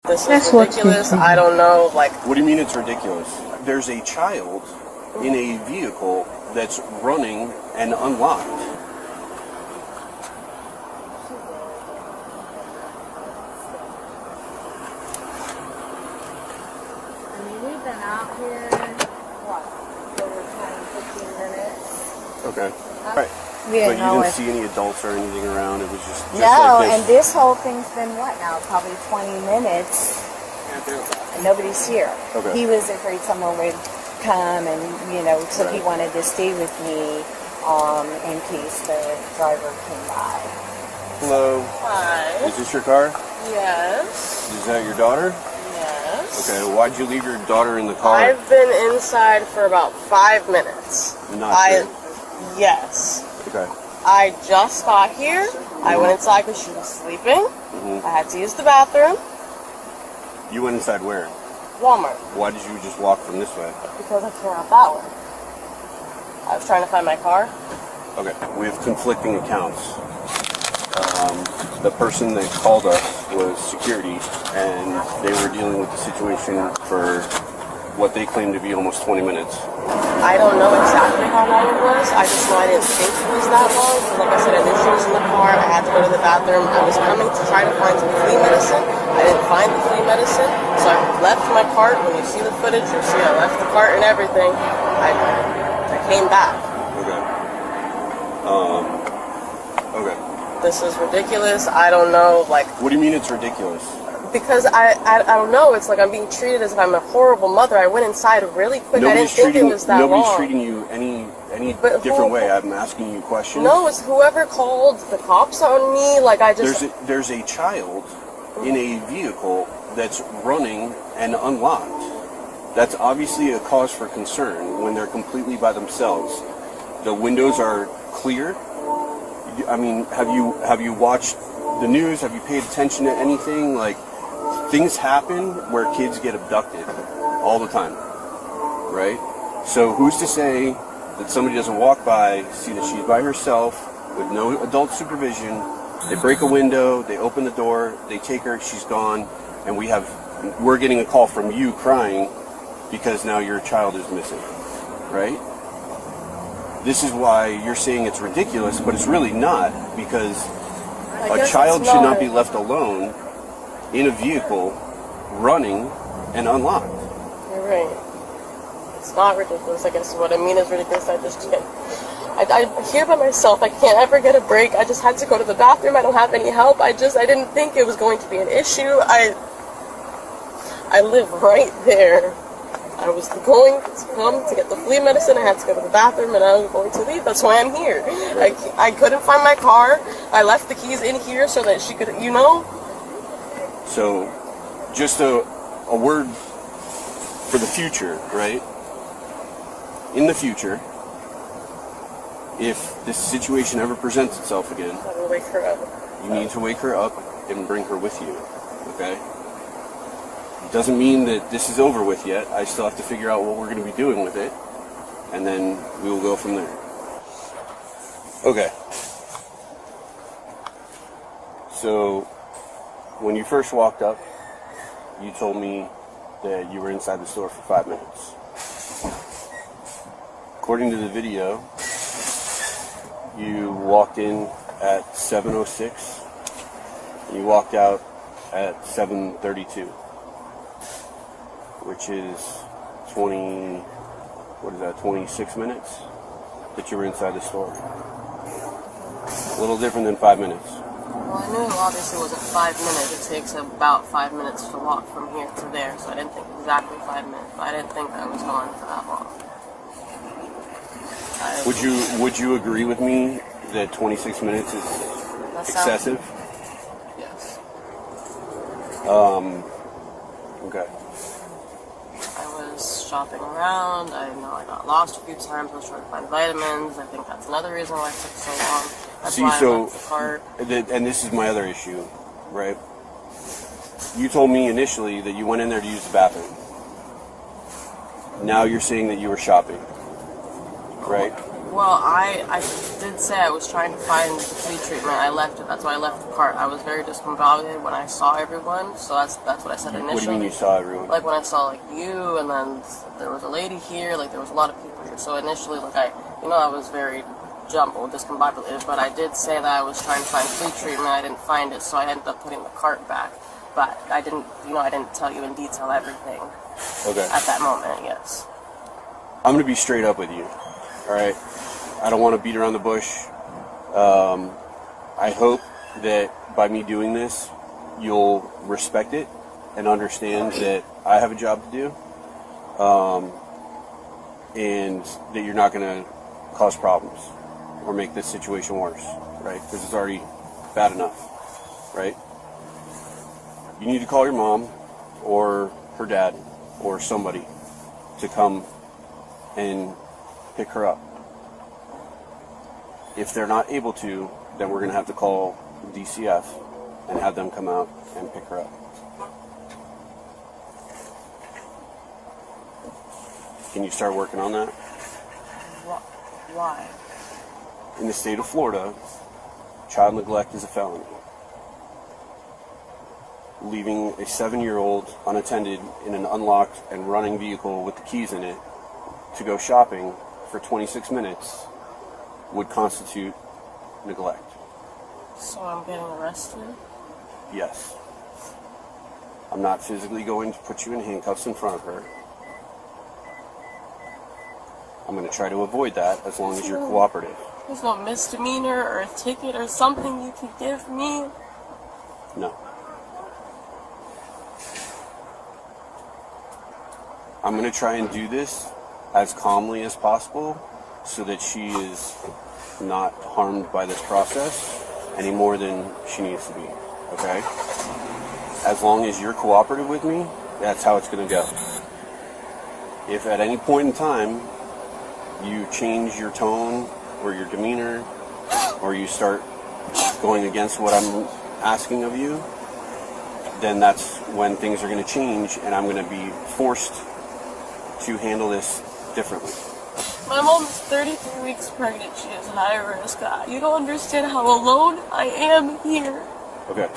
This is ridiculous. I don't know, like... What do you mean it's ridiculous? There's a child in a vehicle that's running and unlocked. I mean, we've been out here, what, over 10, 15 minutes? Okay. All right. We didn't But you know didn't if... see any adults or anything around? It was just No, like this? and this whole thing's been what now? Probably 20 minutes. And nobody's here. Okay. He was afraid someone would come and, you know, so he wanted to stay with me in case the driver came by. Hello. Hi. Is this your car? Yes. Is that your daughter? Yes. Okay, why'd you leave your daughter in the car? I've been inside for about 5 minutes. Not good. Yes. Okay. I just got here. I went inside because she was sleeping. I had to use the bathroom. You went inside where? Walmart. Why did you just walk from this way? Because I came out that way. I was trying to find my car. Okay, we have conflicting accounts. The person that called us was security, and they were dealing with the situation for what they claimed to be almost 20 minutes. I don't know exactly how long it was. I just know I didn't think it was that long. Because like I said, I knew she was in the car. I had to go to the bathroom. I was coming to try to find some flea medicine. I didn't find the flea medicine. So I left my cart. When you see the footage, you'll see I left the cart and everything. I came back. Okay. Okay. This is ridiculous. I don't know, like... What do you mean it's ridiculous? Because I don't know. It's like I'm being treated as if I'm a horrible mother. I went inside really quick. I didn't think it was that long. Nobody's treating you any different way. I'm asking you questions. No, it's whoever called the cops on me. Like I just... There's a child in a vehicle that's running and unlocked. That's obviously a cause for concern when they're completely by themselves. The windows are clear. I mean, have you watched the news? Have you paid attention to anything? Like, things happen where kids get abducted all the time, right? So who's to say that somebody doesn't walk by, see that she's by herself with no adult supervision, they break a window, they open the door, they take her, she's gone, and we're getting a call from you crying because now your child is missing, right? This is why you're saying it's ridiculous, but it's really not, because a child should not be left alone in a vehicle running and unlocked. You're right. It's not ridiculous. I guess what I mean is ridiculous. I just can't. I'm here by myself. I can't ever get a break. I just had to go to the bathroom. I don't have any help. I didn't think it was going to be an issue. I live right there. I was going to come to get the flea medicine. I had to go to the bathroom, and I was going to leave. That's why I'm here. I couldn't find my car. I left the keys in here so that she could, you know. So, just a word for the future, right? In the future, if this situation ever presents itself again, I will wake her up. You need to wake her up and bring her with you, okay? It doesn't mean that this is over with yet. I still have to figure out what we're going to be doing with it, and then we will go from there. Okay. So, when you first walked up, you told me that you were inside the store for 5 minutes. According to the video, you walked in at 7:06, and you walked out at 7:32, which is 26 minutes that you were inside the store. A little different than 5 minutes. Well, I knew obviously it wasn't 5 minutes. It takes about 5 minutes to walk from here to there, so I didn't think exactly 5 minutes. But I didn't think I was gone for that long. Would you agree with me that 26 minutes is excessive? Yes. Okay. I was shopping around. I know I got lost a few times. I was trying to find vitamins. I think that's another reason why it took so long. That's why I left the cart. And this is my other issue, right? You told me initially that you went in there to use the bathroom. Now you're saying that you were shopping, right? Well, I did say I was trying to find the flea treatment. I left it. That's why I left the cart. I was very discombobulated when I saw everyone. So that's what I said initially. What do you mean you saw everyone? Like when I saw like you, and then there was a lady here. Like there was a lot of people here. So initially, like I was very jumbled, discombobulated. But I did say that I was trying to find flea treatment. I didn't find it, so I ended up putting the cart back. But I didn't tell you in detail everything. Okay. At that moment, yes. I'm gonna be straight up with you. All right. I don't want to beat around the bush. I hope that by me doing this, you'll respect it and understand that I have a job to do, and that you're not going to cause problems or make this situation worse, right? Because it's already bad enough, right? You need to call your mom or her dad or somebody to come and pick her up. If they're not able to, then we're going to have to call DCF and have them come out and pick her up. Can you start working on that? Why? In the state of Florida, child neglect is a felony. Leaving a 7-year-old unattended in an unlocked and running vehicle with the keys in it to go shopping for 26 minutes would constitute neglect. So I'm getting arrested? Yes. I'm not physically going to put you in handcuffs in front of her. I'm going to try to avoid that as long as you're cooperative. There's no misdemeanor or a ticket or something you can give me? No. I'm going to try and do this as calmly as possible so that she is not harmed by this process any more than she needs to be, okay? As long as you're cooperative with me, that's how it's going to go. If at any point in time you change your tone or your demeanor, or you start going against what I'm asking of you, then that's when things are going to change and I'm going to be forced to handle this differently. My mom's 33 weeks pregnant. She is high risk. You don't understand how alone I am here. Okay.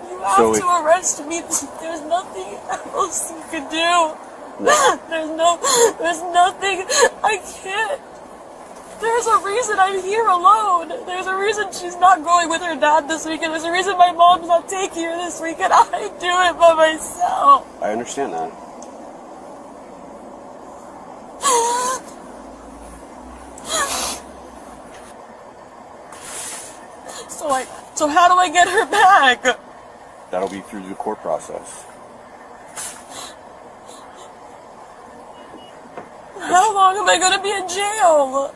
You have to arrest me. There's nothing else you can do. No. There's nothing. I can't. There's a reason I'm here alone. There's a reason she's not going with her dad this weekend. There's a reason my mom's not taking her this weekend. I do it by myself. I understand that. So how do I get her back? That'll be through the court process. How long am I going to be in jail?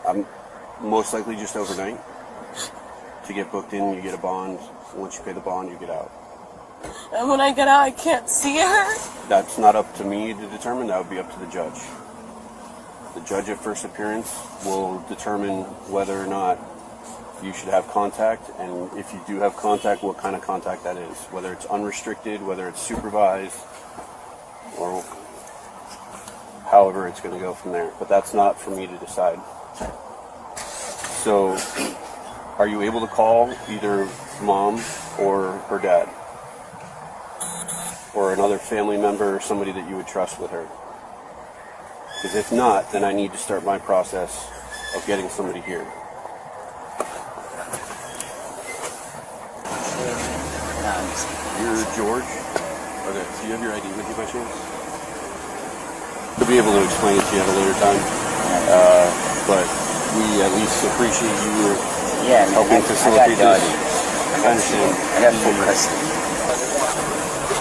I'm most likely just overnight. To get booked in, you get a bond. Once you pay the bond, you get out. And when I get out, I can't see her? That's not up to me to determine. That would be up to the judge. The judge at first appearance will determine whether or not you should have contact, and if you do have contact, what kind of contact that is. Whether it's unrestricted, whether it's supervised, or however it's going to go from there. But that's not for me to decide. So, are you able to call either mom or her dad? Or another family member or somebody that you would trust with her? Because if not, then I need to start my process of getting somebody here. You're George? Okay, do you have your ID with you by chance? We'll be able to explain it to you at a later time. But we at least appreciate you helping facilitate this. I understand. I got full custody.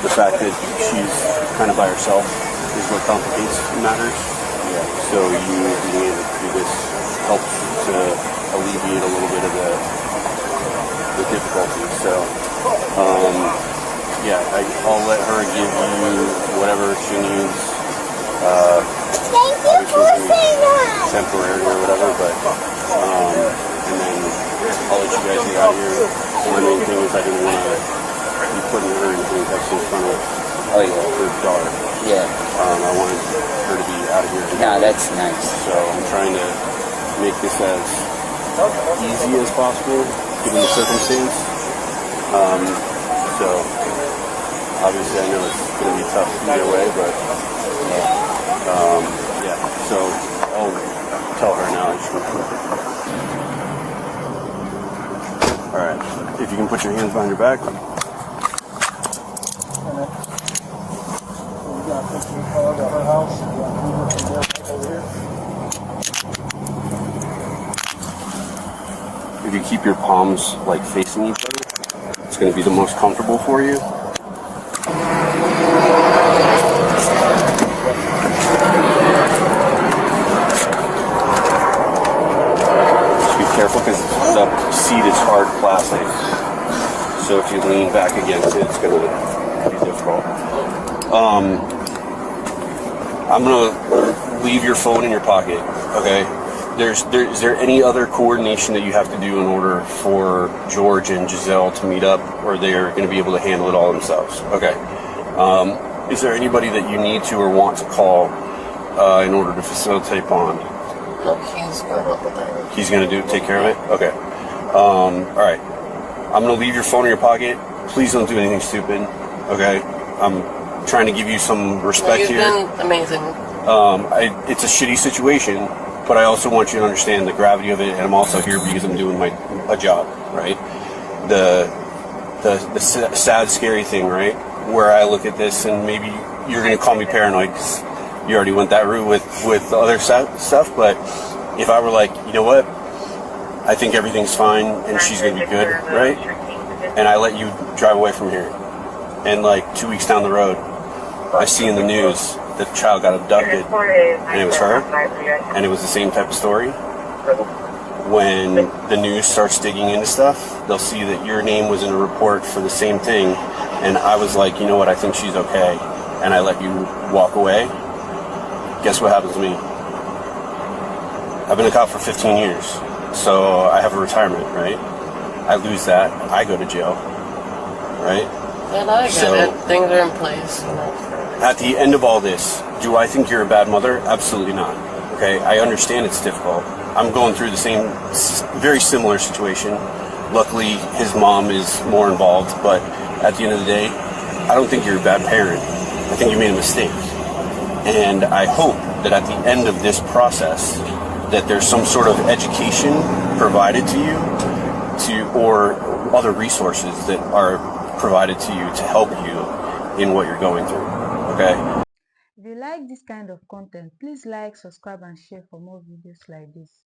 The fact that she's kind of by herself is what complicates matters. Yeah. So you being able to do this helps to alleviate a little bit of the difficulty. So, I'll let her give you whatever she needs. Obviously, temporary or whatever, but and then I'll let you guys get out of here. The main thing is I didn't want to be putting her in handcuffs in front of Oh yeah. her daughter. Yeah. I wanted her to be out of here. Nah, that's nice. So I'm trying to make this as easy as possible, given the circumstance. So obviously I know it's going to be tough either way, but yeah. So I'll tell her now. All right. If you can put your hands behind your back. If you keep your palms like facing each other, it's going to be the most comfortable for you. Just be careful because the seat is hard plastic. So if you lean back against it, it's going to be difficult. I'm going to leave your phone in your pocket, okay? Is there any other coordination that you have to do in order for George and Giselle to meet up, or they're going to be able to handle it all themselves? Okay. Is there anybody that you need to or want to call in order to facilitate bond? No, he's going to help with that. He's going to take care of it? Okay. All right. I'm going to leave your phone in your pocket. Please don't do anything stupid, okay? I'm trying to give you some respect here. You've been amazing. It's a shitty situation, but I also want you to understand the gravity of it, and I'm also here because I'm doing a job, right? The sad, scary thing, right? Where I look at this, and maybe you're going to call me paranoid because you already went that route with the other stuff, but if I were like, you know what? I think everything's fine, and she's going to be good, right? And I let you drive away from here, and like 2 weeks down the road, I see in the news that the child got abducted, and it was her, and it was the same type of story. When the news starts digging into stuff, they'll see that your name was in a report for the same thing, and I was like, you know what, I think she's okay, and I let you walk away. Guess what happens to me? I've been a cop for 15 years, so I have a retirement, right? I lose that, I go to jail, right? And I get it. Things are in place. At the end of all this, do I think you're a bad mother? Absolutely not. Okay, I understand it's difficult. I'm going through the same, very similar situation. Luckily, his mom is more involved, but at the end of the day, I don't think you're a bad parent. I think you made a mistake. And I hope that at the end of this process, that there's some sort of education provided to you, or other resources that are provided to you to help you in what you're going through. Okay? If you like this kind of content, please like, subscribe, and share for more videos like this.